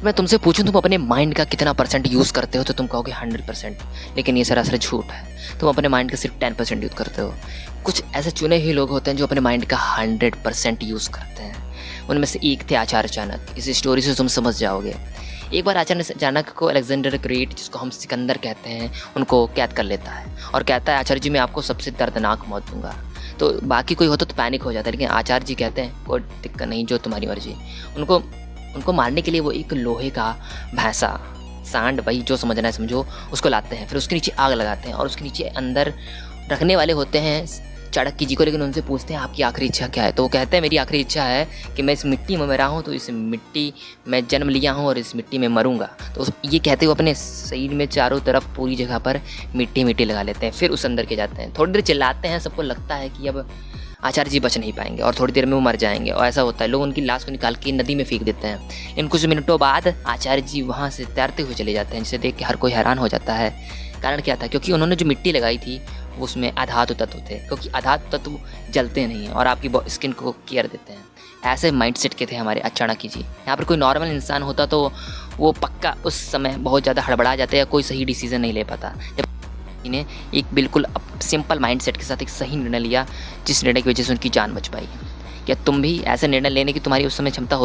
मैं तुमसे पूछूं तुम अपने माइंड का कितना परसेंट यूज़ करते हो तो तुम कहोगे 100%। लेकिन ये सरासर झूठ है। तुम अपने माइंड का सिर्फ 10% यूज़ करते हो। कुछ ऐसे चुने हुए लोग होते हैं जो अपने माइंड का 100% यूज़ करते हैं। उनमें से एक थे आचार्य चाणक्य। इस स्टोरी से तुम समझ जाओगे। एक बार आचार्य चाणक्य को अलेक्जेंडर ग्रेट, जिसको हम सिकंदर कहते हैं, उनको कैद कर लेता है और कहता है आचार्य जी मैं आपको सबसे दर्दनाक मौत दूंगा। तो बाकी कोई होता तो पैनिक हो जाता है, लेकिन आचार्य जी कहते हैं कोई दिक्कत नहीं, जो तुम्हारी मर्जी। उनको मारने के लिए वो एक लोहे का भैंसा, सांड, वही जो समझना है समझो, उसको लाते हैं। फिर उसके नीचे आग लगाते हैं और उसके नीचे अंदर रखने वाले होते हैं चाणक्य जी को। लेकिन उनसे पूछते हैं आपकी आखिरी इच्छा क्या है। तो वो कहते हैं मेरी आखिरी इच्छा है कि मैं इस मिट्टी में मरा हूँ, तो इस मिट्टी में जन्म लिया हूँ और इस मिट्टी में मरूंगा। तो ये कहते हुए अपने शरीर में चारों तरफ पूरी जगह पर मिट्टी मिट्टी लगा लेते हैं। फिर उस अंदर के जाते हैं, थोड़ी देर चिल्लाते हैं, सबको लगता है कि अब आचार्य जी बच नहीं पाएंगे और थोड़ी देर में वो मर जाएंगे। और ऐसा होता है, लोग उनकी लाश को निकाल के नदी में फेंक देते हैं। लेकिन कुछ मिनटों बाद आचार्य जी वहाँ से तैरते हुए चले जाते हैं, जिसे देख के हर कोई हैरान हो जाता है। कारण क्या था? क्योंकि उन्होंने जो मिट्टी लगाई थी उसमें अधातु तत्व थे, क्योंकि अधातु तत्व जलते नहीं हैं और आपकी स्किन को केयर देते हैं। ऐसे माइंडसेट के थे हमारे चाणक्य जी। यहाँ पर कोई नॉर्मल इंसान होता तो वो पक्का उस समय बहुत ज़्यादा हड़बड़ा जाता या कोई सही डिसीजन नहीं ले पाता। इन्हें एक बिल्कुल सिंपल माइंडसेट के साथ एक सही निर्णय लिया, जिस निर्णय की वजह से उनकी जान बच पाई। क्या तुम भी ऐसे निर्णय लेने की तुम्हारी उस समय क्षमता हो?